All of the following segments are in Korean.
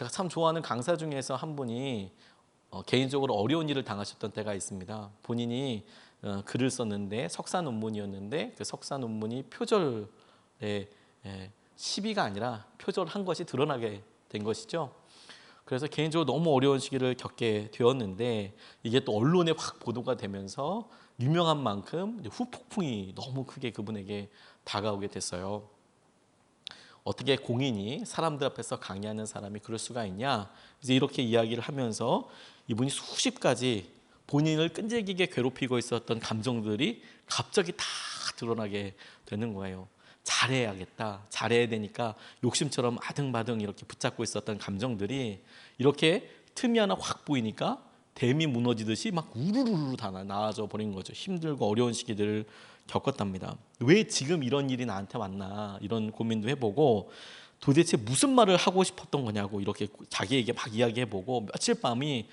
제가 참 좋아하는 강사 중에서 한 분이 개인적으로 어려운 일을 당하셨던 때가 있습니다. 본인이 글을 썼는데 석사 논문이었는데 그 석사 논문이 표절에 시비가 아니라 표절한 것이 드러나게 된 것이죠. 그래서 개인적으로 너무 어려운 시기를 겪게 되었는데 이게 또 언론에 확 보도가 되면서 유명한 만큼 후폭풍이 너무 크게 그분에게 다가오게 됐어요. 어떻게 공인이 사람들 앞에서 강의하는 사람이 그럴 수가 있냐? 이제 이렇게 이야기를 하면서 이분이 수십 가지 본인을 끈질기게 괴롭히고 있었던 감정들이 갑자기 다 드러나게 되는 거예요. 잘해야겠다. 잘해야 되니까 욕심처럼 아등바등 이렇게 붙잡고 있었던 감정들이 이렇게 틈이 하나 확 보이니까 댐이 무너지듯이 막 우르르르 다 나아져 버린 거죠. 힘들고 어려운 시기들을 겪었답니다. 왜 지금 이런 일이 나한테 왔나 이런 고민도 해보고 도대체 무슨 말을 하고 싶었던 거냐고 이렇게 자기에게 막 이야기해보고 며칠 밤이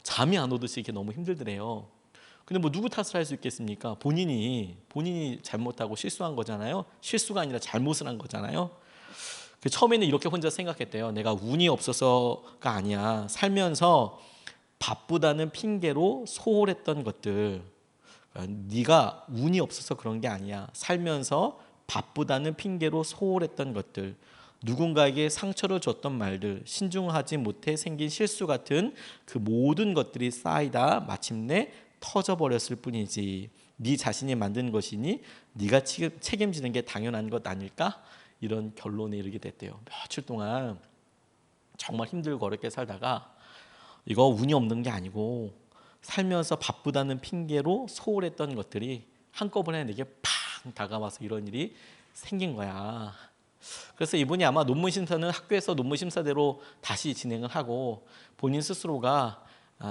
잠이 안 오듯이 이렇게 너무 힘들더래요. 근데 뭐 누구 탓을 할 수 있겠습니까? 본인이 잘못하고 실수한 거잖아요. 실수가 아니라 잘못을 한 거잖아요. 처음에는 이렇게 혼자 생각했대요. 내가 운이 없어서가 아니야. 살면서 바쁘다는 핑계로 소홀했던 것들. 네가 운이 없어서 그런 게 아니야. 살면서 바쁘다는 핑계로 소홀했던 것들. 누군가에게 상처를 줬던 말들, 신중하지 못해 생긴 실수 같은 그 모든 것들이 쌓이다 마침내 터져버렸을 뿐이지. 네 자신이 만든 것이니 네가 책임지는 게 당연한 것 아닐까? 이런 결론에 이르게 됐대요. 며칠 동안 정말 힘들고 어렵게 살다가 이거 운이 없는 게 아니고 살면서 바쁘다는 핑계로 소홀했던 것들이 한꺼번에 내게 팡 다가와서 이런 일이 생긴 거야. 그래서 이분이 아마 논문 심사는 학교에서 논문 심사대로 다시 진행을 하고 본인 스스로가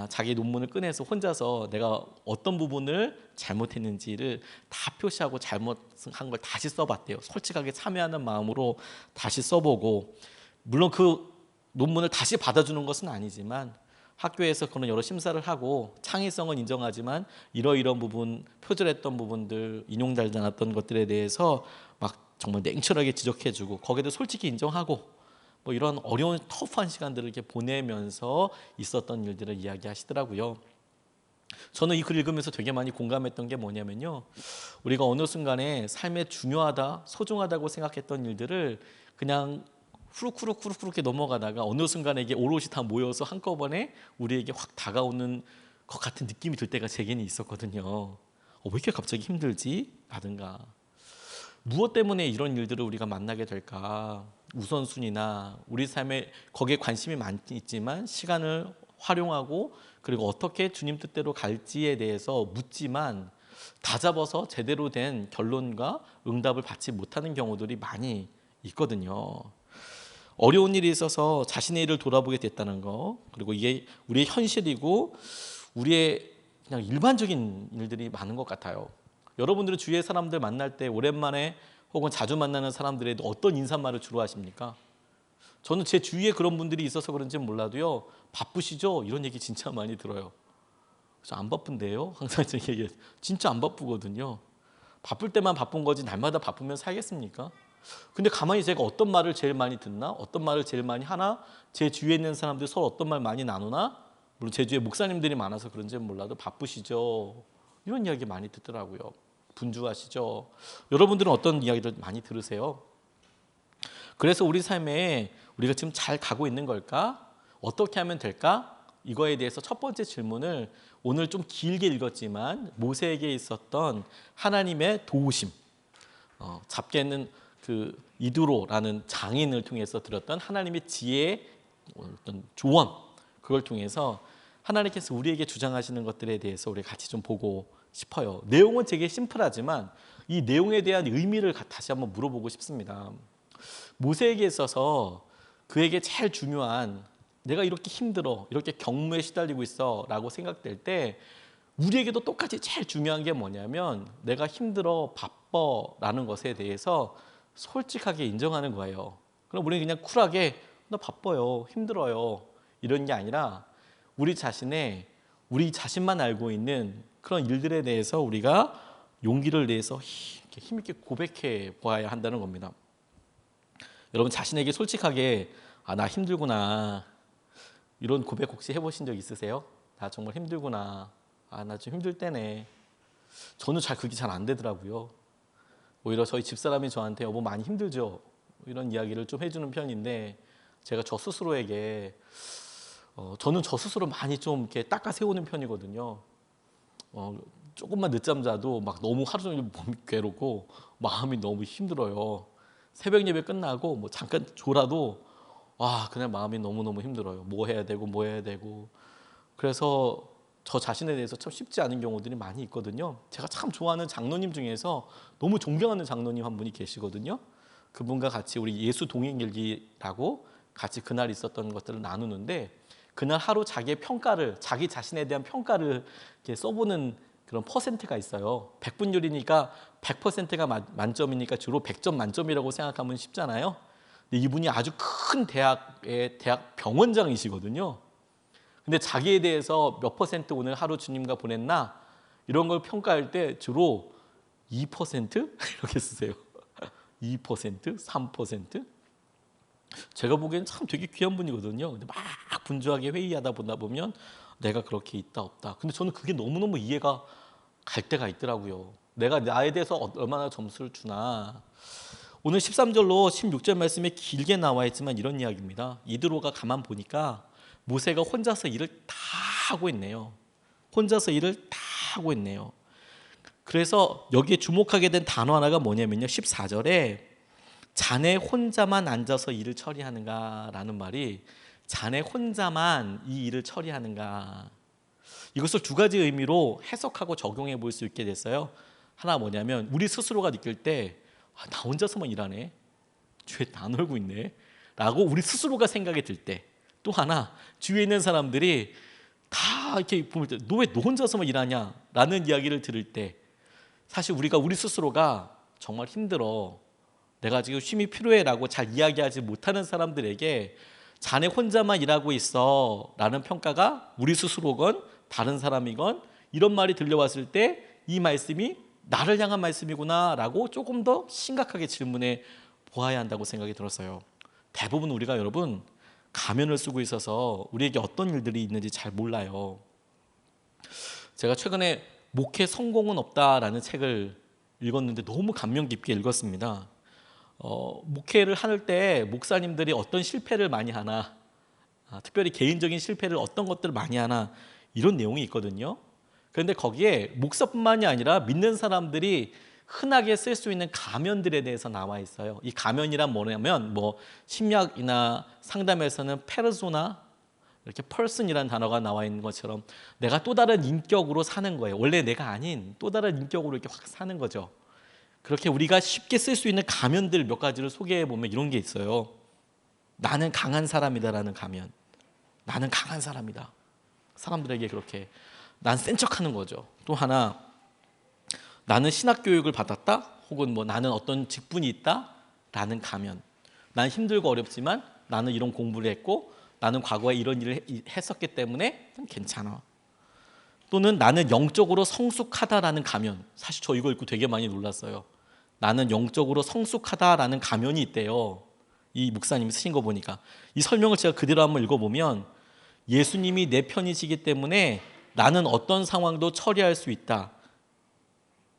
자기 논문을 꺼내서 혼자서 내가 어떤 부분을 잘못했는지를 다 표시하고 잘못한 걸 다시 써봤대요. 솔직하게 참여하는 마음으로 다시 써보고 물론 그 논문을 다시 받아주는 것은 아니지만 학교에서 그런 여러 심사를 하고 창의성은 인정하지만 이러이러한 부분, 표절했던 부분들, 인용되지 않았던 것들에 대해서 막 정말 냉철하게 지적해주고 거기에도 솔직히 인정하고 뭐 이런 어려운 터프한 시간들을 이렇게 보내면서 있었던 일들을 이야기하시더라고요. 저는 이 글 읽으면서 되게 많이 공감했던 게 뭐냐면요. 우리가 어느 순간에 삶에 중요하다, 소중하다고 생각했던 일들을 그냥 후루후룩 이렇게 넘어가다가 어느 순간에 이게 오롯이 다 모여서 한꺼번에 우리에게 확 다가오는 것 같은 느낌이 들 때가 제게는 있었거든요. 왜 이렇게 갑자기 힘들지? 라든가 무엇 때문에 이런 일들을 우리가 만나게 될까? 우선순위나 우리 삶에 거기에 관심이 많이 있지만 시간을 활용하고 그리고 어떻게 주님 뜻대로 갈지에 대해서 묻지만 다 잡아서 제대로 된 결론과 응답을 받지 못하는 경우들이 많이 있거든요. 어려운 일이 있어서 자신의 일을 돌아보게 됐다는 거, 그리고 이게 우리의 현실이고 우리의 그냥 일반적인 일들이 많은 것 같아요. 여러분들은 주위의 사람들 만날 때 오랜만에 혹은 자주 만나는 사람들에도 어떤 인사말을 주로 하십니까? 저는 제 주위에 그런 분들이 있어서 그런지 몰라도요. 바쁘시죠? 이런 얘기 진짜 많이 들어요. 그래서 안 바쁜데요? 항상 제가 얘기해요. 진짜 안 바쁘거든요. 바쁠 때만 바쁜 거지 날마다 바쁘면 살겠습니까? 근데 가만히 제가 어떤 말을 제일 많이 듣나? 어떤 말을 제일 많이 하나? 제 주위에 있는 사람들 서로 어떤 말 많이 나누나? 물론 제 주위에 목사님들이 많아서 그런지는 몰라도 바쁘시죠? 이런 이야기 많이 듣더라고요. 분주하시죠? 여러분들은 어떤 이야기를 많이 들으세요? 그래서 우리 삶에 우리가 지금 잘 가고 있는 걸까? 어떻게 하면 될까? 이거에 대해서 첫 번째 질문을 오늘 좀 길게 읽었지만 모세에게 있었던 하나님의 도우심, 잡게는 그 이드로라는 장인을 통해서 들었던 하나님의 지혜의 어떤 조언, 그걸 통해서 하나님께서 우리에게 주장하시는 것들에 대해서 우리 같이 좀 보고 싶어요. 내용은 되게 심플하지만 이 내용에 대한 의미를 다시 한번 물어보고 싶습니다. 모세에게 있어서 그에게 제일 중요한 내가 이렇게 힘들어, 이렇게 경무에 시달리고 있어 라고 생각될 때 우리에게도 똑같이 제일 중요한 게 뭐냐면 내가 힘들어, 바빠 라는 것에 대해서 솔직하게 인정하는 거예요. 그럼 우리는 그냥 쿨하게 나 바빠요, 힘들어요 이런 게 아니라 우리 우리 자신만 알고 있는 그런 일들에 대해서 우리가 용기를 내서 힘있게 고백해 보아야 한다는 겁니다. 여러분 자신에게 솔직하게 나 힘들구나, 이런 고백 혹시 해보신 적 있으세요? 나 정말 힘들구나. 아, 나 좀 힘들 때네. 저는 그게 잘 안 되더라고요. 오히려 저희 집사람이 저한테 여보 많이 힘들죠? 이런 이야기를 좀 해주는 편인데 제가 저 스스로에게 저는 저 스스로 많이 좀 이렇게 닦아 세우는 편이거든요. 조금만 늦잠 자도 막 너무 하루 종일 몸이 괴롭고 마음이 너무 힘들어요. 새벽 예배 끝나고 뭐 잠깐 졸아도 와 그냥 마음이 너무너무 힘들어요. 뭐 해야 되고 그래서 저 자신에 대해서 참 쉽지 않은 경우들이 많이 있거든요. 제가 참 좋아하는 장로님 중에서 너무 존경하는 장로님 한 분이 계시거든요. 그분과 같이 우리 예수 동행일기라고 같이 그날 있었던 것들을 나누는데 그날 하루 자기 자신에 대한 평가를 이렇게 써보는 그런 퍼센트가 있어요. 100분율이니까 100%가 만점이니까 주로 100점 만점이라고 생각하면 쉽잖아요. 근데 이분이 아주 큰 대학의 대학 병원장이시거든요. 근데 자기에 대해서 몇 퍼센트 오늘 하루 주님과 보냈나 이런 걸 평가할 때 주로 2% 이렇게 쓰세요. 2%, 3%. 제가 보기엔 참 되게 귀한 분이거든요. 근데 막 분주하게 회의하다 보면 내가 그렇게 있다 없다. 근데 저는 그게 너무너무 이해가 갈 때가 있더라고요. 내가 나에 대해서 얼마나 점수를 주나. 오늘 13절로 16절 말씀에 길게 나와 있지만 이런 이야기입니다. 이드로가 가만 보니까 모세가 혼자서 일을 다 하고 있네요. 혼자서 일을 다 하고 있네요. 그래서 여기에 주목하게 된 단어 하나가 뭐냐면요. 14절에 자네 혼자만 앉아서 일을 처리하는가라는 말이 자네 혼자만 이 일을 처리하는가. 이것을 두 가지 의미로 해석하고 적용해 볼 수 있게 됐어요. 하나 뭐냐면 우리 스스로가 느낄 때 나 혼자서만 일하네. 죄 다 놀고 있네. 라고 우리 스스로가 생각이 들 때. 또 하나 주위에 있는 사람들이 다 이렇게 볼 때 너 왜 너 혼자서만 일하냐 라는 이야기를 들을 때 사실 우리 스스로가 정말 힘들어 내가 지금 쉼이 필요해 라고 잘 이야기하지 못하는 사람들에게 자네 혼자만 일하고 있어 라는 평가가 우리 스스로건 다른 사람이건 이런 말이 들려왔을 때 이 말씀이 나를 향한 말씀이구나 라고 조금 더 심각하게 질문해 보아야 한다고 생각이 들었어요. 대부분 우리가 여러분 가면을 쓰고 있어서 우리에게 어떤 일들이 있는지 잘 몰라요. 제가 최근에 목회 성공은 없다라는 책을 읽었는데 너무 감명 깊게 읽었습니다. 목회를 할 때 목사님들이 어떤 실패를 많이 하나, 특별히 개인적인 실패를 어떤 것들을 많이 하나 이런 내용이 있거든요. 그런데 거기에 목사뿐만이 아니라 믿는 사람들이 흔하게 쓸 수 있는 가면들에 대해서 나와 있어요. 이 가면이란 뭐냐면 심리학이나 상담에서는 페르소나 이렇게 person이라는 단어가 나와 있는 것처럼 내가 또 다른 인격으로 사는 거예요. 원래 내가 아닌 또 다른 인격으로 이렇게 확 사는 거죠. 그렇게 우리가 쉽게 쓸 수 있는 가면들 몇 가지를 소개해 보면 이런 게 있어요. 나는 강한 사람이다라는 가면. 나는 강한 사람이다. 사람들에게 그렇게 난 센 척하는 거죠. 또 하나 나는 신학 교육을 받았다. 혹은 나는 어떤 직분이 있다라는 가면. 난 힘들고 어렵지만 나는 이런 공부를 했고 나는 과거에 이런 일을 했었기 때문에 괜찮아. 또는 나는 영적으로 성숙하다라는 가면. 사실 저 이거 읽고 되게 많이 놀랐어요. 나는 영적으로 성숙하다라는 가면이 있대요. 이 목사님이 쓰신 거 보니까. 이 설명을 제가 그대로 한번 읽어보면 예수님이 내 편이시기 때문에 나는 어떤 상황도 처리할 수 있다.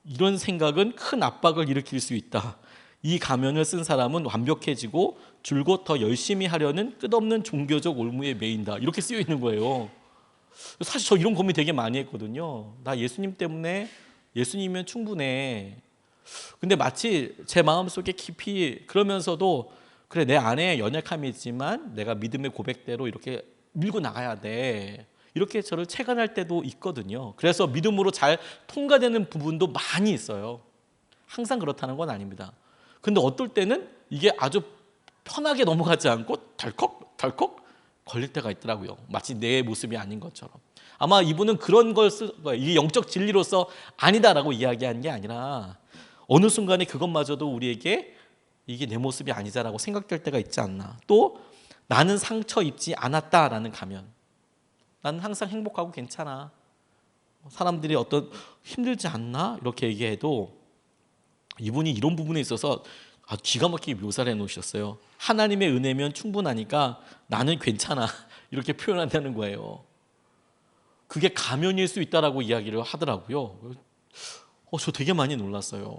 이런 생각은 큰 압박을 일으킬 수 있다. 이 가면을 쓴 사람은 완벽해지고 줄곧 더 열심히 하려는 끝없는 종교적 올무에 매인다. 이렇게 쓰여 있는 거예요. 사실 저 이런 고민 되게 많이 했거든요. 나 예수님 때문에 예수님이면 충분해. 근데 마치 제 마음속에 깊이 그러면서도 그래 내 안에 연약함이 있지만 내가 믿음의 고백대로 이렇게 밀고 나가야 돼. 이렇게 저를 체감할 때도 있거든요. 그래서 믿음으로 잘 통과되는 부분도 많이 있어요. 항상 그렇다는 건 아닙니다. 근데 어떨 때는 이게 아주 편하게 넘어가지 않고 덜컥 걸릴 때가 있더라고요. 마치 내 모습이 아닌 것처럼. 아마 이분은 그런 걸 이게 영적 진리로서 아니다라고 이야기한 게 아니라 어느 순간에 그것마저도 우리에게 이게 내 모습이 아니다라고 생각될 때가 있지 않나. 또 나는 상처 입지 않았다라는 가면. 나는 항상 행복하고 괜찮아. 사람들이 어떤 힘들지 않나? 이렇게 얘기해도 이분이 이런 부분에 있어서 아주 기가 막히게 묘사를 해놓으셨어요. 하나님의 은혜면 충분하니까 나는 괜찮아. 이렇게 표현한다는 거예요. 그게 가면일 수 있다라고 이야기를 하더라고요. 저 되게 많이 놀랐어요.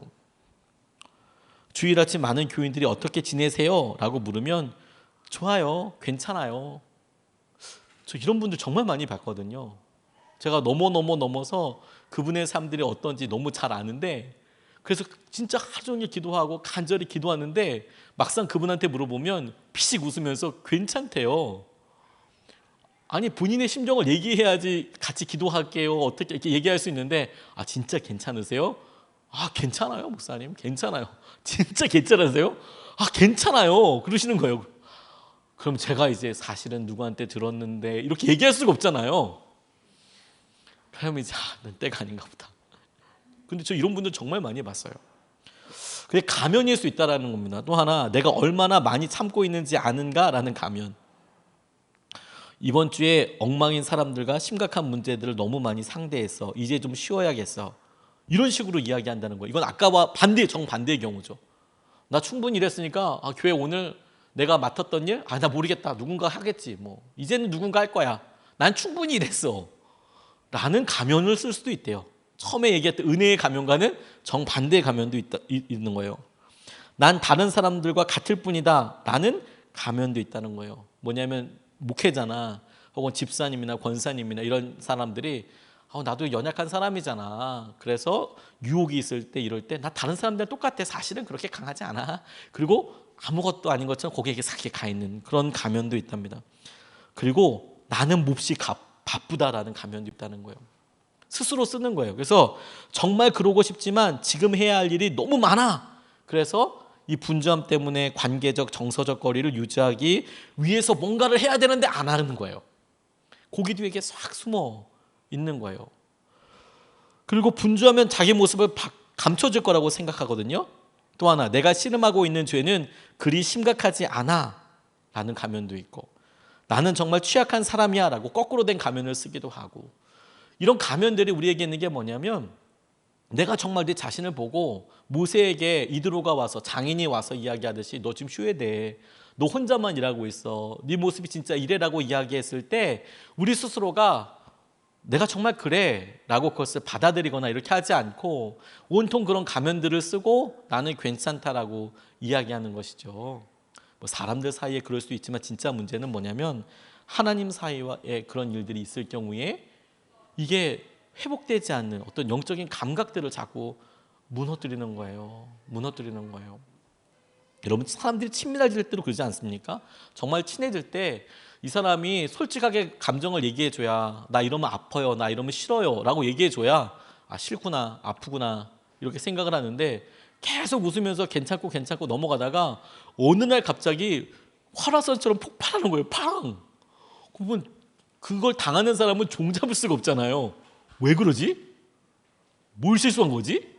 주일 아침 많은 교인들이 어떻게 지내세요? 라고 물으면 좋아요, 괜찮아요. 저 이런 분들 정말 많이 봤거든요. 제가 넘어서 그분의 삶들이 어떤지 너무 잘 아는데, 그래서 진짜 하루 종일 기도하고 간절히 기도하는데 막상 그분한테 물어보면 피식 웃으면서 괜찮대요. 아니, 본인의 심정을 얘기해야지 같이 기도할게요, 어떻게 이렇게 얘기할 수 있는데, 진짜 괜찮으세요? 괜찮아요 목사님, 괜찮아요. 진짜 괜찮으세요? 괜찮아요 그러시는 거예요. 그럼 제가 이제 사실은 누구한테 들었는데 이렇게 얘기할 수가 없잖아요. 그러면 이제 난 때가 아닌가 보다. 근데 저 이런 분들 정말 많이 봤어요. 그게 가면일 수 있다는 겁니다. 또 하나, 내가 얼마나 많이 참고 있는지 아는가라는 가면. 이번 주에 엉망인 사람들과 심각한 문제들을 너무 많이 상대했어. 이제 좀 쉬어야겠어. 이런 식으로 이야기한다는 거예요. 이건 아까와 정반대의 경우죠. 나 충분히 일했으니까 교회 오늘 내가 맡았던 일? 나 모르겠다. 누군가 하겠지. 이제는 누군가 할 거야. 난 충분히 일했어. 라는 가면을 쓸 수도 있대요. 처음에 얘기했던 은혜의 가면과는 정반대의 가면도 있는 거예요. 난 다른 사람들과 같을 뿐이다. 라는 가면도 있다는 거예요. 뭐냐면 목회자나 혹은 집사님이나 권사님이나 이런 사람들이 나도 연약한 사람이잖아. 그래서 유혹이 있을 때 이럴 때 나 다른 사람들이랑 똑같아. 사실은 그렇게 강하지 않아. 그리고 아무것도 아닌 것처럼 거기에 싹 가 있는 그런 가면도 있답니다. 그리고 나는 몹시 바쁘다라는 가면도 있다는 거예요. 스스로 쓰는 거예요. 그래서 정말 그러고 싶지만 지금 해야 할 일이 너무 많아. 그래서 이 분주함 때문에 관계적 정서적 거리를 유지하기 위해서 뭔가를 해야 되는데 안 하는 거예요. 고기 뒤에 싹 숨어 있는 거예요. 그리고 분주하면 자기 모습을 감춰질 거라고 생각하거든요. 또 하나, 내가 씨름하고 있는 죄는 그리 심각하지 않아 라는 가면도 있고, 나는 정말 취약한 사람이야 라고 거꾸로 된 가면을 쓰기도 하고, 이런 가면들이 우리에게 있는 게 뭐냐면, 내가 정말 내 자신을 보고 모세에게 이드로가 와서, 장인이 와서 이야기하듯이 너 지금 쉬어야 돼. 너 혼자만 일하고 있어. 네 모습이 진짜 이래라고 이야기했을 때 우리 스스로가 내가 정말 그래 라고 그것을 받아들이거나 이렇게 하지 않고 온통 그런 가면들을 쓰고 나는 괜찮다라고 이야기하는 것이죠. 사람들 사이에 그럴 수 있지만 진짜 문제는 뭐냐면 하나님 사이에 그런 일들이 있을 경우에 이게 회복되지 않는 어떤 영적인 감각들을 자꾸 무너뜨리는 거예요. 여러분, 사람들이 친밀해질 때도 그러지 않습니까? 정말 친해질 때 이 사람이 솔직하게 감정을 얘기해줘야, 나 이러면 아파요, 나 이러면 싫어요 라고 얘기해줘야 싫구나, 아프구나 이렇게 생각을 하는데, 계속 웃으면서 괜찮고 넘어가다가 어느 날 갑자기 활화산처럼 폭발하는 거예요. 팡! 그러면 그걸 당하는 사람은 종잡을 수가 없잖아요. 왜 그러지? 뭘 실수한 거지?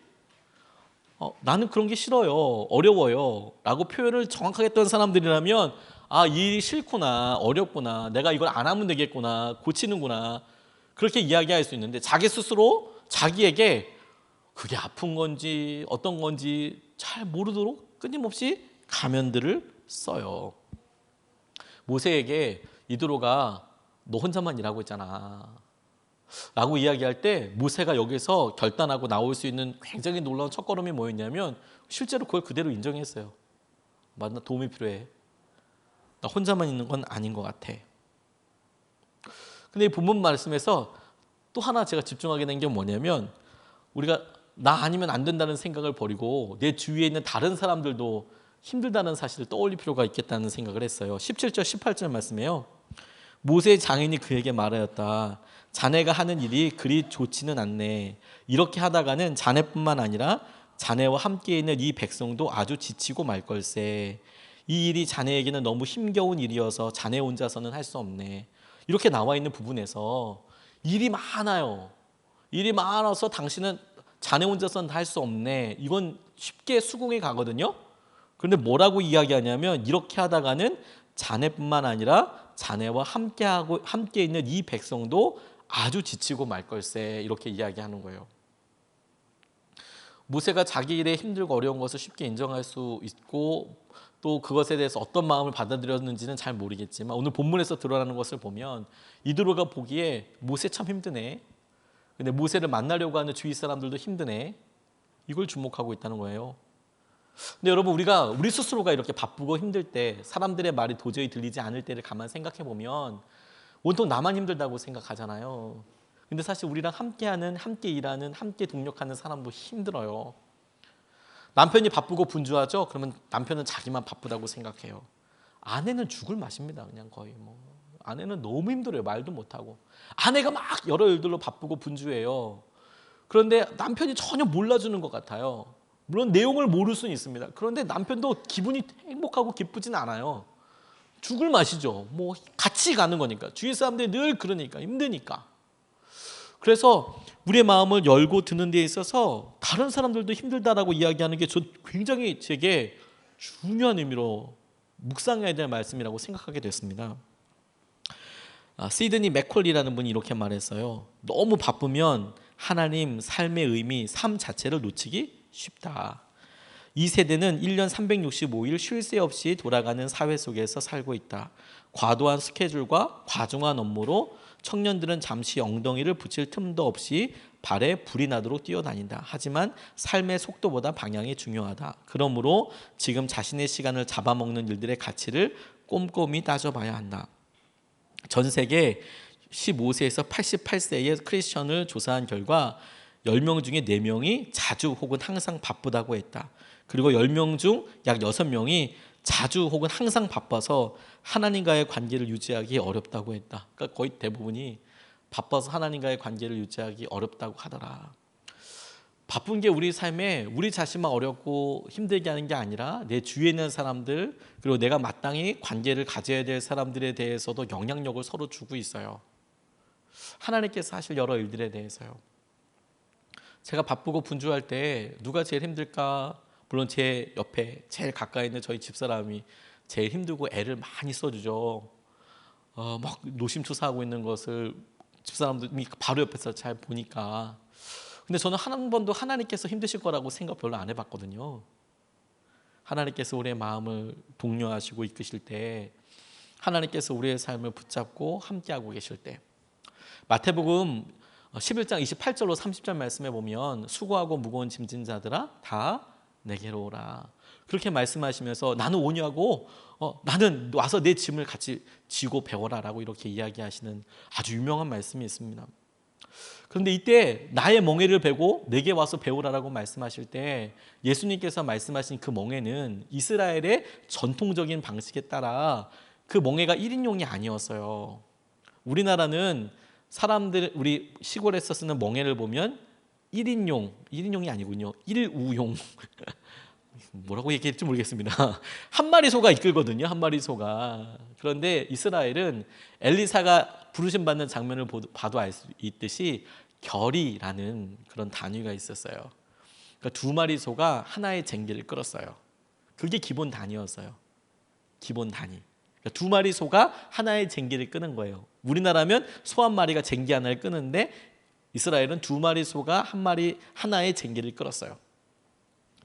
나는 그런 게 싫어요, 어려워요 라고 표현을 정확하게 했던 사람들이라면 이 일이 싫구나, 어렵구나, 내가 이걸 안 하면 되겠구나, 고치는구나 그렇게 이야기할 수 있는데, 자기 스스로 자기에게 그게 아픈 건지 어떤 건지 잘 모르도록 끊임없이 가면들을 써요. 모세에게 이드로가 너 혼자만 일하고 있잖아 라고 이야기할 때 모세가 여기서 결단하고 나올 수 있는 굉장히 놀라운 첫걸음이 뭐였냐면, 실제로 그걸 그대로 인정했어요. 맞나? 도움이 필요해. 나 혼자만 있는 건 아닌 것 같아. 근데 이 본문 말씀에서 또 하나 제가 집중하게 된 게 뭐냐면, 우리가 나 아니면 안 된다는 생각을 버리고 내 주위에 있는 다른 사람들도 힘들다는 사실을 떠올릴 필요가 있겠다는 생각을 했어요. 17절 18절 말씀에요. 모세의 장인이 그에게 말하였다. 자네가 하는 일이 그리 좋지는 않네. 이렇게 하다가는 자네뿐만 아니라 자네와 함께 있는 이 백성도 아주 지치고 말 걸세. 이 일이 자네에게는 너무 힘겨운 일이어서 자네 혼자서는 할 수 없네. 이렇게 나와 있는 부분에서 일이 많아요. 일이 많아서 당신은 자네 혼자서는 할 수 없네. 이건 쉽게 수긍이 가거든요. 그런데 뭐라고 이야기하냐면, 이렇게 하다가는 자네뿐만 아니라 자네와 함께 있는 이 백성도 아주 지치고 말 걸세. 이렇게 이야기하는 거예요. 모세가 자기 일에 힘들고 어려운 것을 쉽게 인정할 수 있고 또 그것에 대해서 어떤 마음을 받아들였는지는 잘 모르겠지만 오늘 본문에서 드러나는 것을 보면 이드로가 보기에 모세 참 힘드네. 근데 모세를 만나려고 하는 주위 사람들도 힘드네. 이걸 주목하고 있다는 거예요. 근데 여러분 우리 스스로가 이렇게 바쁘고 힘들 때 사람들의 말이 도저히 들리지 않을 때를 가만 생각해 보면 온통 나만 힘들다고 생각하잖아요. 근데 사실 우리랑 함께하는, 함께 일하는, 함께 동력하는 사람도 힘들어요. 남편이 바쁘고 분주하죠? 그러면 남편은 자기만 바쁘다고 생각해요. 아내는 죽을 맛입니다. 그냥 거의 뭐. 아내는 너무 힘들어요. 말도 못하고. 아내가 막 여러 일들로 바쁘고 분주해요. 그런데 남편이 전혀 몰라주는 것 같아요. 물론 내용을 모를 수는 있습니다. 그런데 남편도 기분이 행복하고 기쁘진 않아요. 죽을 맛이죠. 뭐 같이 가는 거니까. 주위 사람들이 늘 그러니까 힘드니까. 그래서 우리의 마음을 열고 듣는 데 있어서 다른 사람들도 힘들다라고 이야기하는 게 굉장히 제게 중요한 의미로 묵상해야 될 말씀이라고 생각하게 됐습니다. 시드니 맥콜리라는 분이 이렇게 말했어요. 너무 바쁘면 하나님, 삶의 의미, 삶 자체를 놓치기 쉽다. 이 세대는 1년 365일 쉴 새 없이 돌아가는 사회 속에서 살고 있다. 과도한 스케줄과 과중한 업무로 청년들은 잠시 엉덩이를 붙일 틈도 없이 발에 불이 나도록 뛰어다닌다. 하지만 삶의 속도보다 방향이 중요하다. 그러므로 지금 자신의 시간을 잡아먹는 일들의 가치를 꼼꼼히 따져봐야 한다. 전 세계 15세에서 88세의 크리스천을 조사한 결과 10명 중에 4명이 자주 혹은 항상 바쁘다고 했다. 그리고 10명 중 약 6명이 자주 혹은 항상 바빠서 하나님과의 관계를 유지하기 어렵다고 했다. 그러니까 거의 대부분이 바빠서 하나님과의 관계를 유지하기 어렵다고 하더라. 바쁜 게 우리 삶에 우리 자신만 어렵고 힘들게 하는 게 아니라 내 주위에 있는 사람들 그리고 내가 마땅히 관계를 가져야 될 사람들에 대해서도 영향력을 서로 주고 있어요. 하나님께서 하실 여러 일들에 대해서요. 제가 바쁘고 분주할 때 누가 제일 힘들까? 물론 제 옆에 제일 가까이 있는 저희 집사람이 제일 힘들고 애를 많이 써주죠. 막 노심초사하고 있는 것을 집사람들이 바로 옆에서 잘 보니까. 근데 저는 한 번도 하나님께서 힘드실 거라고 생각 별로 안 해봤거든요. 하나님께서 우리의 마음을 독려하시고 이끄실 때, 하나님께서 우리의 삶을 붙잡고 함께하고 계실 때, 마태복음 11장 28절로 30절 말씀에 보면 수고하고 무거운 짐진 자들아 다 내게로 오라. 그렇게 말씀하시면서 나는 오냐고 나는 와서 내 짐을 같이 지고 배워라라고 이렇게 이야기하시는 아주 유명한 말씀이 있습니다. 그런데 이때 나의 멍에를 베고 내게 와서 배우라라고 말씀하실 때 예수님께서 말씀하신 그 멍에는 이스라엘의 전통적인 방식에 따라 그 멍에가 1인용이 아니었어요. 우리나라는 사람들 우리 시골에서 쓰는 멍에를 보면 1인용이 아니군요. 1우용. 뭐라고 얘기할지 모르겠습니다. 한 마리 소가 이끌거든요. 한 마리 소가. 그런데 이스라엘은 엘리사가 부르심 받는 장면을 봐도 알 수 있듯이 결이라는 그런 단위가 있었어요. 그러니까 2마리 소가 하나의 쟁기를 끌었어요. 그게 기본 단위였어요. 기본 단위. 그러니까 2마리 소가 하나의 쟁기를 끄는 거예요. 우리나라면 소 한 마리가 쟁기 하나를 끄는데 이스라엘은 2마리 소가 하나의 쟁기를 끌었어요.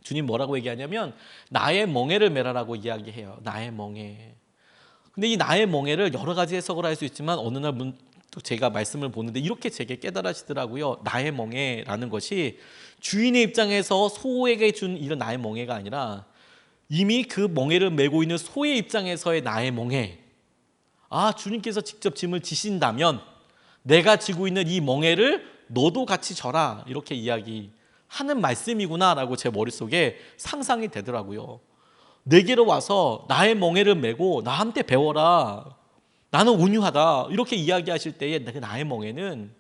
주님 뭐라고 얘기하냐면 나의 멍에를 메라라고 이야기해요. 나의 멍에. 근데 이 나의 멍에를 여러 가지 해석을 할 수 있지만 어느 날 제가 말씀을 보는데 이렇게 제게 깨달으시더라고요. 나의 멍에라는 것이 주인의 입장에서 소에게 준 이런 나의 멍에가 아니라 이미 그 멍에를 메고 있는 소의 입장에서의 나의 멍에. 주님께서 직접 짐을 지신다면 내가 지고 있는 이 멍에를 너도 같이 져라 이렇게 이야기하는 말씀이구나라고 제 머릿속에 상상이 되더라고요. 내게로 와서 나의 멍에를 메고 나한테 배워라. 나는 온유하다 이렇게 이야기하실 때에 나의 멍에는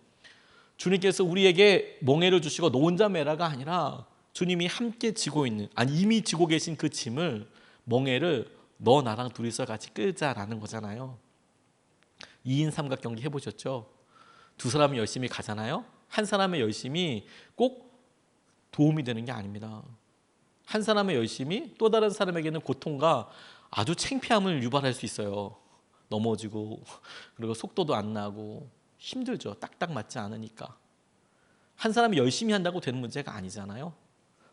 주님께서 우리에게 멍에를 주시고 너 혼자 메라가 아니라 주님이 함께 지고 있는 이미 지고 계신 그 짐을 멍에를 너 나랑 둘이서 같이 끌자라는 거잖아요. 2인 삼각경기 해보셨죠? 2사람이 열심히 가잖아요. 한 사람의 열심이 꼭 도움이 되는 게 아닙니다. 한 사람의 열심이 또 다른 사람에게는 고통과 아주 창피함을 유발할 수 있어요. 넘어지고 그리고 속도도 안 나고 힘들죠. 딱딱 맞지 않으니까. 한 사람이 열심히 한다고 되는 문제가 아니잖아요.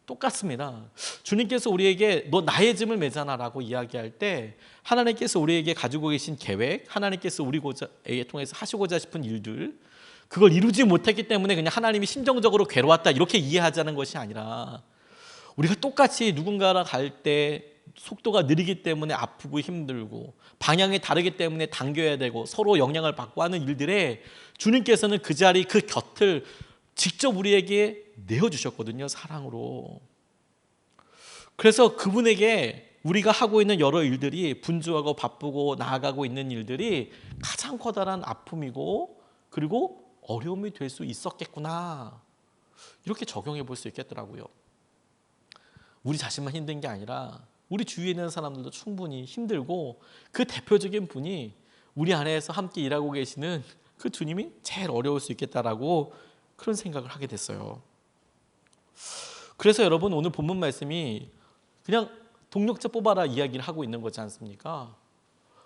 똑같습니다. 주님께서 우리에게 너 나의 짐을 메잖아 라고 이야기할 때 하나님께서 우리에게 가지고 계신 계획, 하나님께서 우리에게 통해서 하시고자 싶은 일들, 그걸 이루지 못했기 때문에 그냥 하나님이 심정적으로 괴로웠다 이렇게 이해하자는 것이 아니라, 우리가 똑같이 누군가랑 갈 때 속도가 느리기 때문에 아프고 힘들고 방향이 다르기 때문에 당겨야 되고 서로 영향을 받고 하는 일들에 주님께서는 그 자리 그 곁을 직접 우리에게 내어주셨거든요, 사랑으로. 그래서 그분에게 우리가 하고 있는 여러 일들이, 분주하고 바쁘고 나아가고 있는 일들이 가장 커다란 아픔이고 그리고 어려움이 될 수 있었겠구나, 이렇게 적용해 볼 수 있겠더라고요. 우리 자신만 힘든 게 아니라 우리 주위에 있는 사람들도 충분히 힘들고, 그 대표적인 분이 우리 안에서 함께 일하고 계시는 그 주님이 제일 어려울 수 있겠다라고 그런 생각을 하게 됐어요. 그래서 여러분, 오늘 본문 말씀이 그냥 동력자 뽑아라 이야기를 하고 있는 거지 않습니까?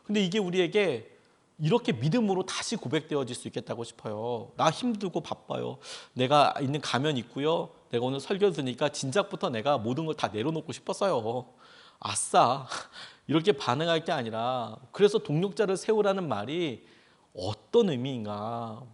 근데 이게 우리에게 이렇게 믿음으로 다시 고백되어질 수 있겠다고 싶어요. 나 힘들고 바빠요. 내가 있는 가면 있고요. 내가 오늘 설교 들으니까 진작부터 내가 모든 걸 다 내려놓고 싶었어요. 아싸, 이렇게 반응할 게 아니라, 그래서 동력자를 세우라는 말이 어떤 의미인가,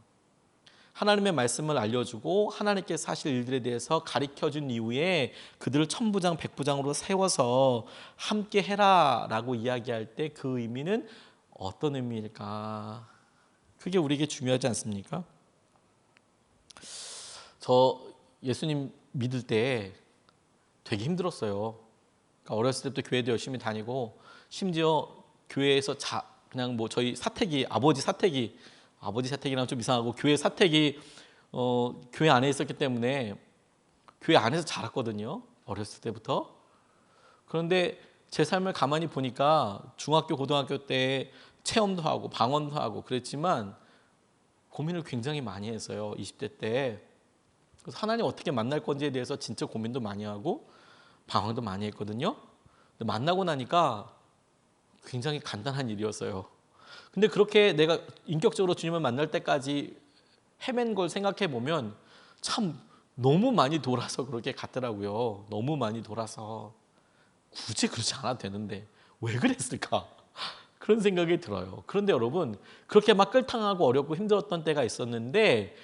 하나님의 말씀을 알려주고 하나님께서 하실 일들에 대해서 가르쳐준 이후에 그들을 천부장 백부장으로 세워서 함께 해라 라고 이야기할 때 그 의미는 어떤 의미일까? 그게 우리에게 중요하지 않습니까? 저 예수님 믿을 때 되게 힘들었어요. 그러니까 어렸을 때부터 교회도 열심히 다니고, 심지어 교회에서 그냥 뭐 저희 사택이, 아버지 사택이랑 좀 이상하고, 교회 사택이 교회 안에 있었기 때문에 교회 안에서 자랐거든요, 어렸을 때부터. 그런데 제 삶을 가만히 보니까 중학교 고등학교 때 체험도 하고 방언도 하고 그랬지만 고민을 굉장히 많이 했어요, 20대 때. 그래서 하나님 어떻게 만날 건지에 대해서 진짜 고민도 많이 하고 방황도 많이 했거든요. 근데 만나고 나니까 굉장히 간단한 일이었어요. 근데 그렇게 내가 인격적으로 주님을 만날 때까지 헤맨 걸 생각해 보면 참 너무 많이 돌아서 그렇게 갔더라고요. 너무 많이 돌아서. 굳이 그렇지 않아도 되는데 왜 그랬을까? 그런 생각이 들어요. 그런데 여러분, 그렇게 막 끌탕하고 어렵고 힘들었던 때가 있었는데,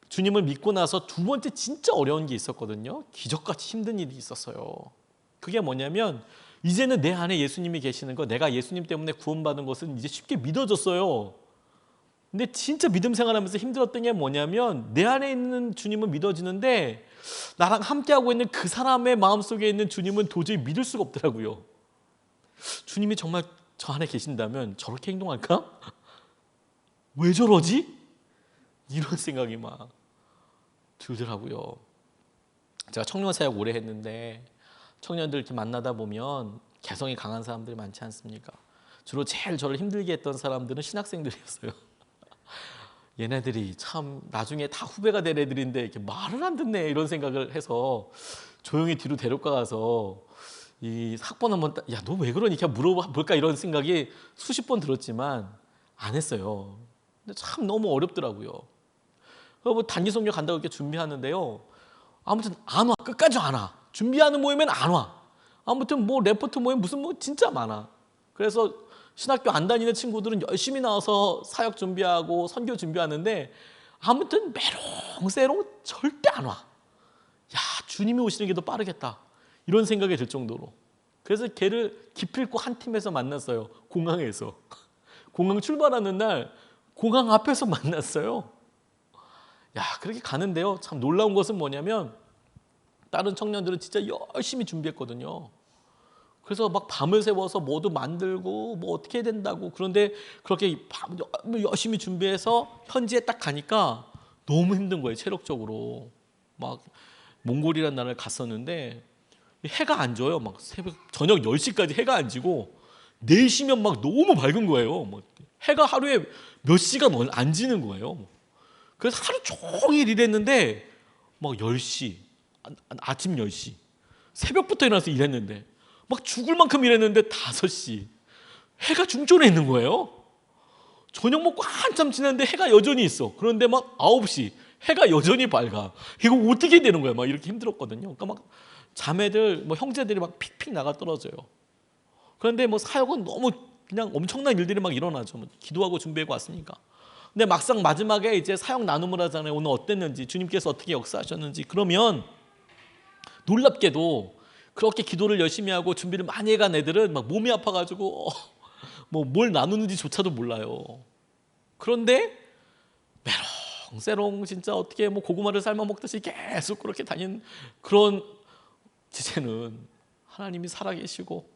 주님을 믿고 나서 두 번째 진짜 어려운 게 있었거든요. 기적같이 힘든 일이 있었어요. 그게 뭐냐면, 이제는 내 안에 예수님이 계시는 거, 내가 예수님 때문에 구원받은 것은 이제 쉽게 믿어졌어요. 근데 진짜 믿음 생활하면서 힘들었던 게 뭐냐면, 내 안에 있는 주님은 믿어지는데 나랑 함께하고 있는 그 사람의 마음속에 있는 주님은 도저히 믿을 수가 없더라고요. 주님이 정말 저 안에 계신다면 저렇게 행동할까? 왜 저러지? 이런 생각이 막 들더라고요. 제가 청년 사역 오래 했는데 청년들 이렇게 만나다 보면 개성이 강한 사람들이 많지 않습니까? 주로 제일 저를 힘들게 했던 사람들은 신학생들이었어요. 얘네들이 참 나중에 다 후배가 될 애들인데 이렇게 말을 안 듣네, 이런 생각을 해서 조용히 뒤로 데려가서 이 학번 한번, 야, 너 왜 그러니? 그냥 물어볼까, 이런 생각이 수십 번 들었지만 안 했어요. 근데 참 너무 어렵더라고요. 뭐 단기 성경 간다고 이렇게 준비하는데요, 아무튼 안 와. 끝까지 안 와. 준비하는 모임엔 안 와. 아무튼 뭐 레포트 모임 무슨 뭐 진짜 많아. 그래서 신학교 안 다니는 친구들은 열심히 나와서 사역 준비하고 선교 준비하는데 아무튼 메롱새롱 절대 안 와. 야, 주님이 오시는 게 더 빠르겠다, 이런 생각이 들 정도로. 그래서 걔를 기필코 한 팀에서 만났어요. 공항에서. 공항 출발하는 날 공항 앞에서 만났어요. 야, 그렇게 가는데요, 참 놀라운 것은 뭐냐면, 다른 청년들은 진짜 열심히 준비했거든요. 그래서 막 밤을 새워서 뭐도 만들고 뭐 어떻게 해야 된다고. 그런데 그렇게 열심히 준비해서 현지에 딱 가니까 너무 힘든 거예요, 체력적으로. 막 몽골이라는 나라를 갔었는데 해가 안 져요. 막 새벽 저녁 10시까지 해가 안 지고 4시면 막 너무 밝은 거예요. 막 해가 하루에 몇 시간 안 지는 거예요. 그래서 하루 종일 일했는데 막 10시, 아침 10시, 새벽부터 일어나서 일했는데 막 죽을 만큼 일했는데 5시 해가 중천에 있는 거예요. 저녁 먹고 한참 지났는데 해가 여전히 있어. 그런데 막 9시 해가 여전히 밝아. 이거 어떻게 되는 거야? 막 이렇게 힘들었거든요. 그러니까 막 자매들, 뭐 형제들이 막 픽픽 나가 떨어져요. 그런데 뭐 사역은 너무 그냥 엄청난 일들이 막 일어나죠. 뭐 기도하고 준비하고 왔으니까. 근데 막상 마지막에 이제 사역 나눔을 하잖아요. 오늘 어땠는지, 주님께서 어떻게 역사하셨는지. 그러면 놀랍게도 그렇게 기도를 열심히 하고 준비를 많이 해간 애들은 막 몸이 아파가지고 뭐 뭘 나누는지조차도 몰라요. 그런데 메롱새롱 진짜 어떻게 뭐 고구마를 삶아 먹듯이 계속 그렇게 다닌 그런 지체는 하나님이 살아계시고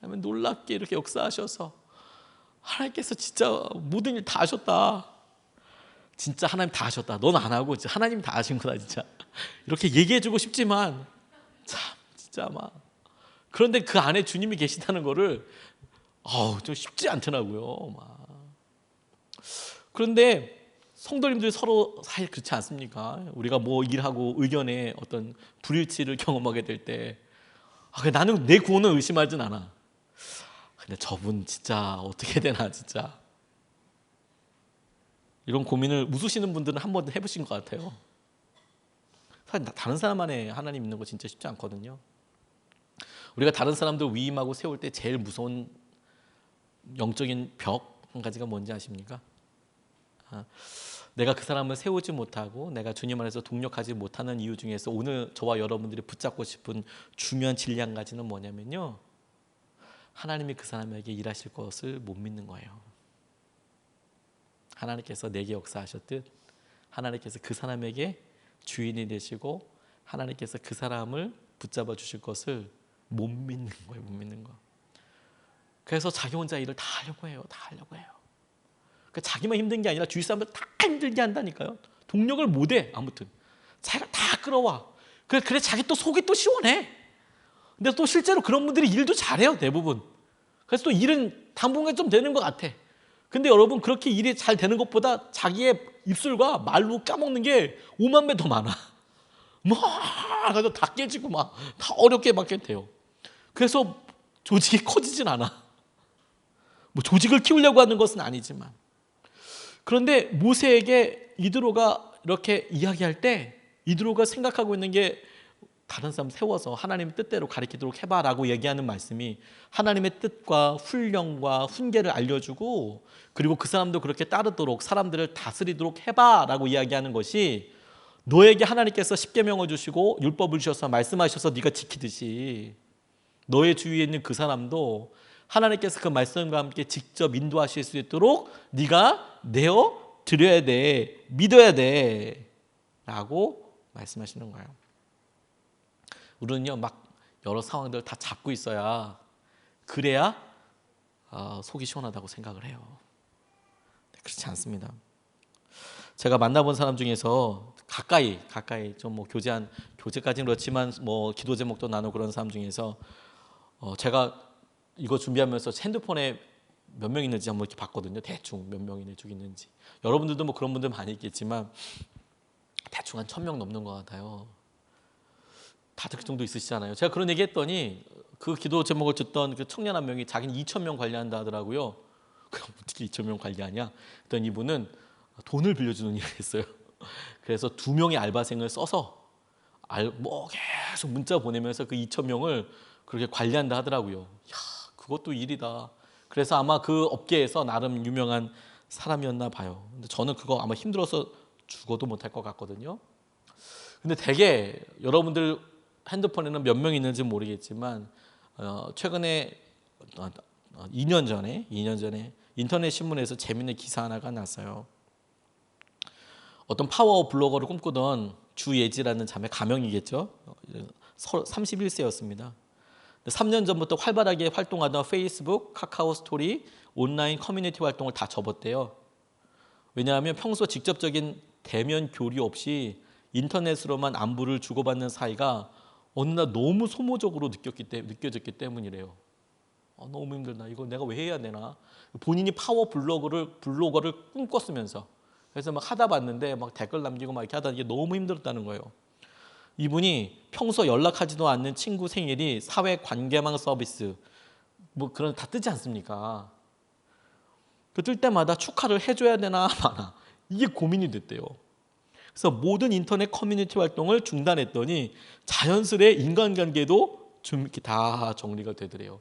놀랍게 이렇게 역사하셔서 하나님께서 진짜 모든 일 다 하셨다. 진짜 하나님 다 하셨다. 넌 안 하고 진짜 하나님 다 하신 거다 진짜. 이렇게 얘기해주고 싶지만 참 진짜 막 그런데 그 안에 주님이 계시다는 거를 좀 쉽지 않더라고요. 막. 그런데 성도님들이 서로 사실 그렇지 않습니까? 우리가 뭐 일하고 의견에 어떤 불일치를 경험하게 될 때 나는 내 구원을 의심하진 않아. 근데 저분 진짜 어떻게 되나 진짜. 이런 고민을 웃으시는 분들은 한 번 해보신 것 같아요. 사실 다른 사람 안에 하나님 있는 거 진짜 쉽지 않거든요. 우리가 다른 사람들 위임하고 세울 때 제일 무서운 영적인 벽 한 가지가 뭔지 아십니까? 내가 그 사람을 세우지 못하고 내가 주님 안에서 동력하지 못하는 이유 중에서 오늘 저와 여러분들이 붙잡고 싶은 중요한 진리 한 가지는 뭐냐면요, 하나님이 그 사람에게 일하실 것을 못 믿는 거예요. 하나님께서 내게 역사하셨듯 하나님께서 그 사람에게 주인이 되시고 하나님께서 그 사람을 붙잡아 주실 것을 못 믿는 거예요. 못 믿는 거. 그래서 자기 혼자 일을 다 하려고 해요. 다 하려고 해요. 그러니까 자기만 힘든 게 아니라 주위 사람들 다 힘들게 한다니까요. 동력을 못해. 아무튼 자기가 다 끌어와. 그래 자기 또 속이 또 시원해. 근데 또 실제로 그런 분들이 일도 잘해요. 대부분. 그래서 또 일은 당분간 좀 되는 것 같아. 근데 여러분 그렇게 일이 잘 되는 것보다 자기의 입술과 말로 까먹는 게 5만 배 더 많아. 그래서 다 깨지고 막 다 어렵게 막게 돼요. 그래서 조직이 커지진 않아. 뭐 조직을 키우려고 하는 것은 아니지만. 그런데 모세에게 이드로가 이렇게 이야기할 때 이드로가 생각하고 있는 게 다른 사람 세워서 하나님의 뜻대로 가리키도록 해봐라고 얘기하는 말씀이 하나님의 뜻과 훈령과 훈계를 알려주고 그리고 그 사람도 그렇게 따르도록 사람들을 다스리도록 해봐라고 이야기하는 것이 너에게 하나님께서 십계명을 주시고 율법을 주셔서 말씀하셔서 네가 지키듯이 너의 주위에 있는 그 사람도 하나님께서 그 말씀과 함께 직접 인도하실 수 있도록 네가 내어 드려야 돼, 믿어야 돼 라고 말씀하시는 거예요. 우리는요 막 여러 상황들을 다 잡고 있어야 그래야 속이 시원하다고 생각을 해요. 그렇지 않습니다. 제가 만나본 사람 중에서 가까이 좀 뭐 교제까지는 그렇지만 뭐 기도 제목도 나누고 그런 사람 중에서 제가 이거 준비하면서 핸드폰에 몇 명 있는지 한번 이렇게 봤거든요. 대충 몇 명이나 쭉 있는지. 여러분들도 뭐 그런 분들 많이 있겠지만 대충 한 1,000명 넘는 것 같아요. 다들 그 정도 있으시잖아요. 제가 그런 얘기 했더니 그 기도 제목을 듣던 그 청년 한 명이 자기는 2,000명 관리한다 하더라고요. 그럼 어떻게 2,000명 관리하냐? 그랬더니 이분은 돈을 빌려주는 일을 했어요. 그래서 2명의 알바생을 써서 뭐 계속 문자 보내면서 그 2,000명을 그렇게 관리한다 하더라고요. 야, 그것도 일이다. 그래서 아마 그 업계에서 나름 유명한 사람이었나 봐요. 근데 저는 그거 아마 힘들어서 죽어도 못할 것 같거든요. 근데 되게 여러분들 핸드폰에는 몇 명 있는지 모르겠지만 최근에 2년 전에 인터넷 신문에서 재밌는 기사 하나가 났어요. 어떤 파워 블로거를 꿈꾸던 주예지라는 자매, 가명이겠죠. 31세였습니다. 3년 전부터 활발하게 활동하던 페이스북, 카카오 스토리, 온라인 커뮤니티 활동을 다 접었대요. 왜냐하면 평소 직접적인 대면 교류 없이 인터넷으로만 안부를 주고받는 사이가 어느 날 너무 소모적으로 느껴졌기 때문이래요. 너무 힘들다. 이거 내가 왜 해야 되나? 본인이 파워 블로거를 꿈꿨으면서 그래서 막 하다 봤는데 막 댓글 남기고 막 이렇게 하다 이게 너무 힘들었다는 거예요. 이분이 평소 연락하지도 않는 친구 생일이 사회 관계망 서비스 뭐 그런 다 뜨지 않습니까? 그 뜰 때마다 축하를 해줘야 되나 마나 이게 고민이 됐대요. 그래서 모든 인터넷 커뮤니티 활동을 중단했더니 자연스레 인간관계도 좀 이렇게 다 정리가 되더래요.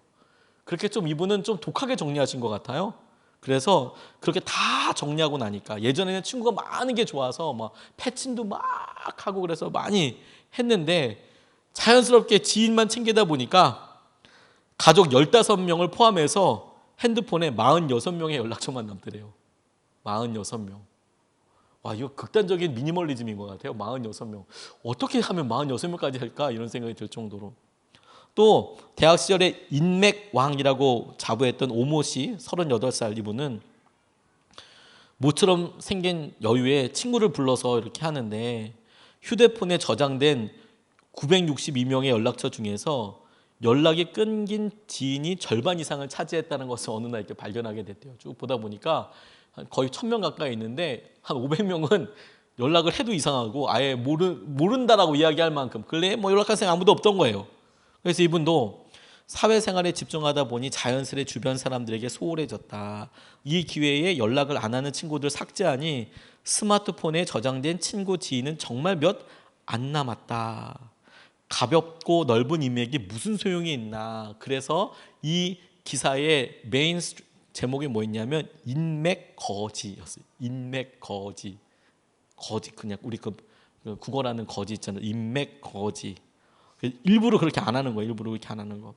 그렇게 좀 이분은 좀 독하게 정리하신 것 같아요. 그래서 그렇게 다 정리하고 나니까 예전에는 친구가 많은 게 좋아서 막 패친도 막 하고 그래서 많이 했는데 자연스럽게 지인만 챙기다 보니까 가족 15명을 포함해서 핸드폰에 46명의 연락처만 남더래요. 46명. 와, 이거 극단적인 미니멀리즘인 것 같아요. 46명. 어떻게 하면 46명까지 할까? 이런 생각이 들 정도로. 또 대학 시절에 인맥왕이라고 자부했던 오모 씨 38살 이분은 모처럼 생긴 여유에 친구를 불러서 이렇게 하는데 휴대폰에 저장된 962명의 연락처 중에서 연락이 끊긴 지인이 절반 이상을 차지했다는 것을 어느 날 이렇게 발견하게 됐대요. 쭉 보다 보니까 거의 1000명 가까이 있는데 한 500명은 연락을 해도 이상하고 아예 모른다라고 이야기할 만큼 근래 뭐 연락할 생각 아무도 없던 거예요. 그래서 이분도 사회생활에 집중하다 보니 자연스레 주변 사람들에게 소홀해졌다. 이 기회에 연락을 안 하는 친구들 삭제하니 스마트폰에 저장된 친구 지인은 정말 몇 안 남았다. 가볍고 넓은 인맥이 무슨 소용이 있나. 그래서 이 기사의 메인 제목이 뭐였냐면 인맥 거지였어요. 인맥 거지. 거지 그냥 우리 그 국어라는 거지 있잖아요. 인맥 거지. 일부러 그렇게 안 하는 거예요. 일부러 그렇게 안 하는 거.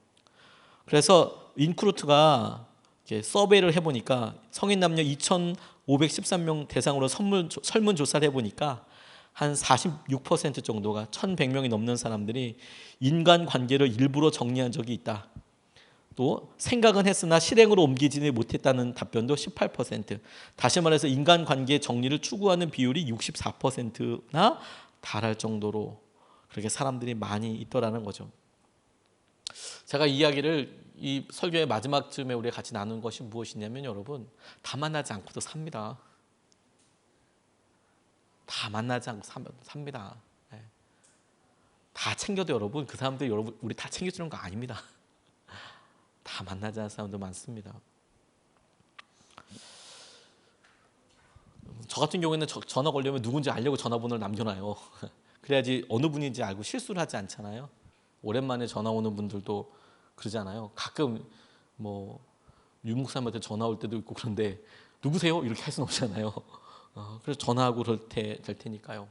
그래서 인크루트가 서베이를 해보니까 성인 남녀 2,513명 대상으로 설문조사를 해보니까 한 46% 정도가 1,100명이 넘는 사람들이 인간관계를 일부러 정리한 적이 있다. 또 생각은 했으나 실행으로 옮기지 못했다는 답변도 18%. 다시 말해서 인간관계 정리를 추구하는 비율이 64%나 달할 정도로 그렇게 사람들이 많이 있더라는 거죠. 제가 이 이야기를 이 설교의 마지막쯤에 우리가 같이 나눈 것이 무엇이냐면 여러분 다 만나지 않고도 삽니다. 다 만나지 않고 삽니다. 네. 다 챙겨도 여러분 그 사람들 여러분 우리 다 챙겨주는 거 아닙니다. 다 만나지 않는 사람도 많습니다. 저 같은 경우에는 전화 걸려면 누군지 알려고 전화번호를 남겨놔요. 그래야지 어느 분인지 알고 실수를 하지 않잖아요. 오랜만에 전화 오는 분들도 그러잖아요. 가끔 뭐 유목사님한테 전화 올 때도 있고 그런데 누구세요? 이렇게 할 수는 없잖아요. 그래서 전화하고 될 테니까요.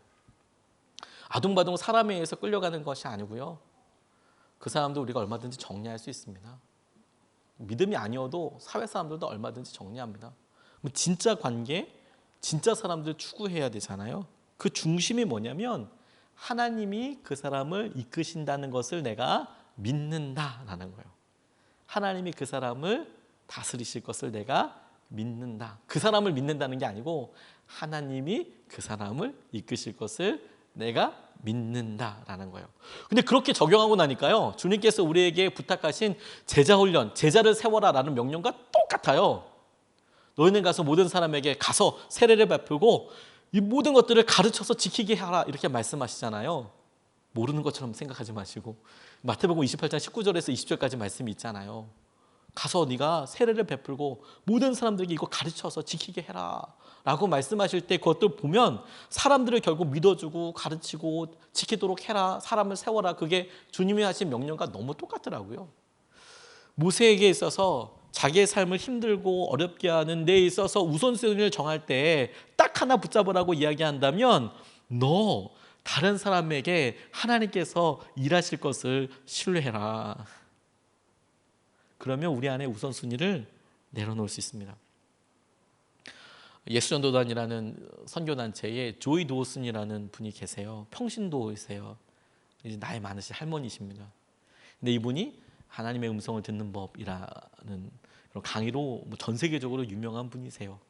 아둥바둥 사람에 의해서 끌려가는 것이 아니고요. 그 사람도 우리가 얼마든지 정리할 수 있습니다. 믿음이 아니어도 사회 사람들도 얼마든지 정리합니다. 진짜 관계, 진짜 사람들 추구해야 되잖아요. 그 중심이 뭐냐면 하나님이 그 사람을 이끄신다는 것을 내가 믿는다라는 거예요. 하나님이 그 사람을 다스리실 것을 내가 믿는다. 그 사람을 믿는다는 게 아니고 하나님이 그 사람을 이끄실 것을 내가 믿는다라는 거예요. 근데 그렇게 적용하고 나니까요. 주님께서 우리에게 부탁하신 제자 훈련, 제자를 세워라라는 명령과 똑같아요. 너희는 가서 모든 사람에게 가서 세례를 베풀고 이 모든 것들을 가르쳐서 지키게 하라 이렇게 말씀하시잖아요. 모르는 것처럼 생각하지 마시고 마태복음 28장 19절에서 20절까지 말씀이 있잖아요. 가서 네가 세례를 베풀고 모든 사람들에게 이거 가르쳐서 지키게 해라 라고 말씀하실 때 그것들 보면 사람들을 결국 믿어주고 가르치고 지키도록 해라, 사람을 세워라, 그게 주님이 하신 명령과 너무 똑같더라고요. 모세에게 있어서 자기의 삶을 힘들고 어렵게 하는 데 있어서 우선순위를 정할 때 딱 하나 붙잡으라고 이야기한다면 너 다른 사람에게 하나님께서 일하실 것을 신뢰해라. 그러면 우리 안에 우선순위를 내려놓을 수 있습니다. 예수전도단이라는 선교단체에 조이 도슨이라는 분이 계세요. 평신도이세요. 이제 나이 많으신 할머니십니다. 근데 이분이 하나님의 음성을 듣는 법이라는 그런 강의로 전 세계적으로 유명한 분이세요.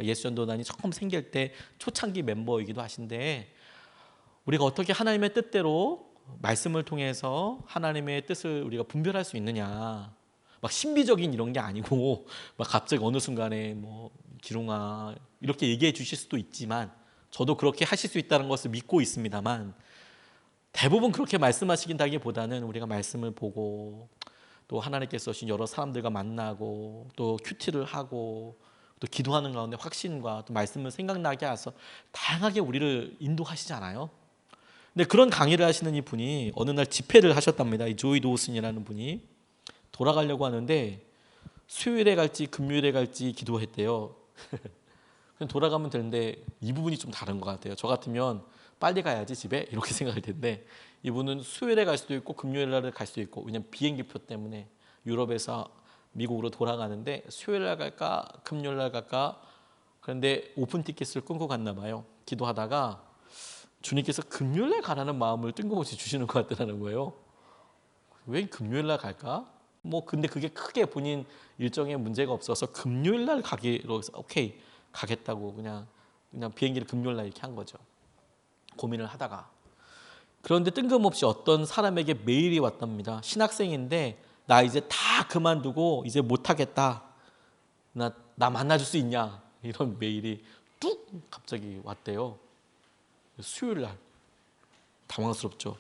예수전도단이 처음 생길 때 초창기 멤버이기도 하신데 우리가 어떻게 하나님의 뜻대로 말씀을 통해서 하나님의 뜻을 우리가 분별할 수 있느냐. 막 신비적인 이런 게 아니고 막 갑자기 어느 순간에 뭐 기룡아 이렇게 얘기해 주실 수도 있지만 저도 그렇게 하실 수 있다는 것을 믿고 있습니다만 대부분 그렇게 말씀하시긴다기보다는 우리가 말씀을 보고 또 하나님께서 주신 여러 사람들과 만나고 또 큐티를 하고 또 기도하는 가운데 확신과 또 말씀을 생각나게 하셔서 다양하게 우리를 인도하시잖아요. 근데 그런 강의를 하시는 이 분이 어느 날 집회를 하셨답니다. 이 조이 도우슨이라는 분이 돌아가려고 하는데 수요일에 갈지 금요일에 갈지 기도했대요. 돌아가면 되는데 이 부분이 좀 다른 것 같아요. 저 같으면 빨리 가야지 집에 이렇게 생각할 텐데 이분은 수요일에 갈 수도 있고 금요일 날에 갈 수도 있고 왜냐면 비행기표 때문에 유럽에서 미국으로 돌아가는데 수요일 날 갈까 금요일 날 갈까 그런데 오픈 티켓을 끊고 갔나 봐요. 기도하다가 주님께서 금요일 날 가라는 마음을 뜬금없이 주시는 것 같더라는 거예요. 왜 금요일 날 갈까? 뭐 근데 그게 크게 본인 일정에 문제가 없어서 금요일 날 가기로 해서 오케이 가겠다고 그냥 비행기를 금요일 날 이렇게 한 거죠. 고민을 하다가 그런데 뜬금없이 어떤 사람에게 메일이 왔답니다. 신학생인데 나 이제 다 그만두고 이제 못하겠다. 나 만나줄 수 있냐? 이런 메일이 뚝 갑자기 왔대요. 수요일 날 당황스럽죠.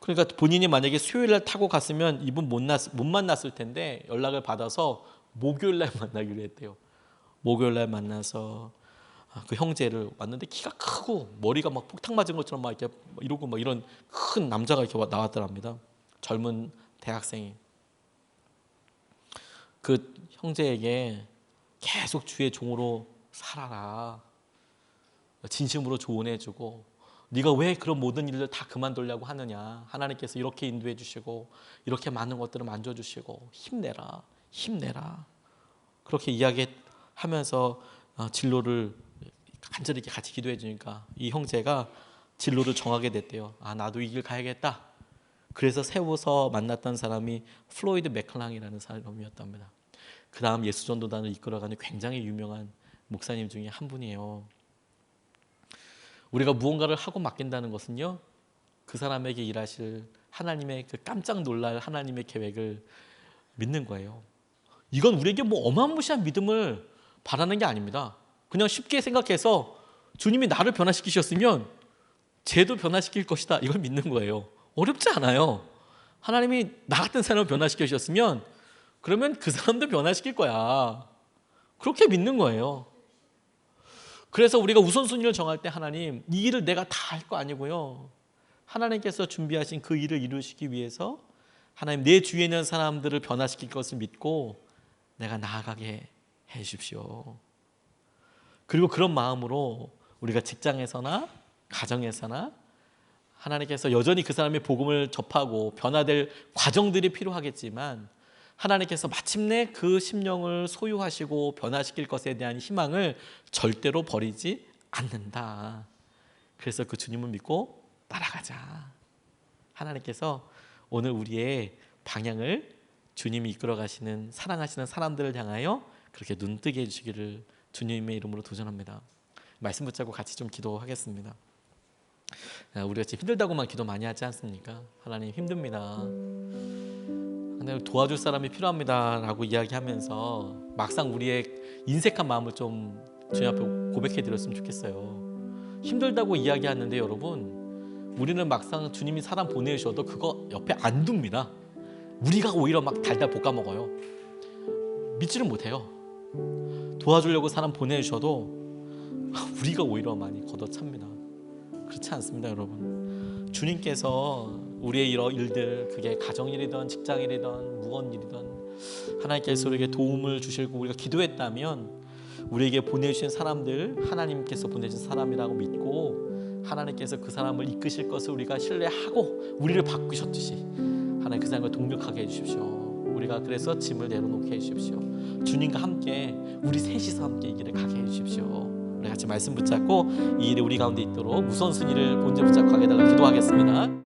그러니까 본인이 만약에 수요일 날 타고 갔으면 이분 못 만났을 텐데 연락을 받아서 목요일 날 만나기로 했대요. 목요일 날 만나서 그 형제를 만났는데 키가 크고 머리가 막 폭탄 맞은 것처럼 막 이렇게 이러고 막 이런 큰 남자가 이렇게 나왔더랍니다. 젊은 대학생이 그 형제에게 계속 주의 종으로 살아라. 진심으로 조언해주고 네가 왜 그런 모든 일을 다 그만두려고 하느냐. 하나님께서 이렇게 인도해 주시고 이렇게 많은 것들을 만져주시고 힘내라. 그렇게 이야기하면서 진로를 간절히 이렇게 같이 기도해 주니까 이 형제가 진로를 정하게 됐대요. 나도 이 길 가야겠다. 그래서 세워서 만났던 사람이 플로이드 맥클랑이라는 사람이었답니다. 그 다음 예수전도단을 이끌어가는 굉장히 유명한 목사님 중에 한 분이에요. 우리가 무언가를 하고 맡긴다는 것은요, 그 사람에게 일하실 하나님의 그 깜짝 놀랄 하나님의 계획을 믿는 거예요. 이건 우리에게 뭐 어마무시한 믿음을 바라는 게 아닙니다. 그냥 쉽게 생각해서 주님이 나를 변화시키셨으면 쟤도 변화시킬 것이다. 이걸 믿는 거예요. 어렵지 않아요. 하나님이 나 같은 사람을 변화시켜 주셨으면 그러면 그 사람도 변화시킬 거야. 그렇게 믿는 거예요. 그래서 우리가 우선순위를 정할 때 하나님 이 일을 내가 다 할 거 아니고요. 하나님께서 준비하신 그 일을 이루시기 위해서 하나님 내 주위에 있는 사람들을 변화시킬 것을 믿고 내가 나아가게 해 주십시오. 그리고 그런 마음으로 우리가 직장에서나 가정에서나 하나님께서 여전히 그 사람의 복음을 접하고 변화될 과정들이 필요하겠지만 하나님께서 마침내 그 심령을 소유하시고 변화시킬 것에 대한 희망을 절대로 버리지 않는다. 그래서 그 주님을 믿고 따라가자. 하나님께서 오늘 우리의 방향을 주님이 이끌어 가시는 사랑하시는 사람들을 향하여 그렇게 눈뜨게 해주시기를 주님의 이름으로 도전합니다. 말씀 붙잡고 같이 좀 기도하겠습니다. 우리가 지금 힘들다고만 기도 많이 하지 않습니까? 하나님 힘듭니다. 하나님 도와줄 사람이 필요합니다 라고 이야기하면서 막상 우리의 인색한 마음을 좀 주님 앞에 고백해 드렸으면 좋겠어요. 힘들다고 이야기하는데 여러분 우리는 막상 주님이 사람 보내셔도 그거 옆에 안 둡니다. 우리가 오히려 막 달달 볶아 먹어요. 믿지를 못해요. 도와주려고 사람 보내주셔도 우리가 오히려 많이 걷어찹니다. 그렇지 않습니다, 여러분. 주님께서 우리의 이런 일들, 그게 가정일이든 직장일이든 무언 일이든 하나님께서 우리에게 도움을 주시고 우리가 기도했다면 우리에게 보내주신 사람들 하나님께서 보내신 사람이라고 믿고 하나님께서 그 사람을 이끄실 것을 우리가 신뢰하고 우리를 바꾸셨듯이 하나님 그 사람과 동력하게 해주십시오. 우리가 그래서 짐을 내려놓게 해주십시오. 주님과 함께 우리 셋이서 함께 이 길을 가게 해주십시오. 우리 같이 말씀 붙잡고 이 일이 우리 가운데 있도록 우선순위를 본질 붙잡고 가게 해달라고 기도하겠습니다.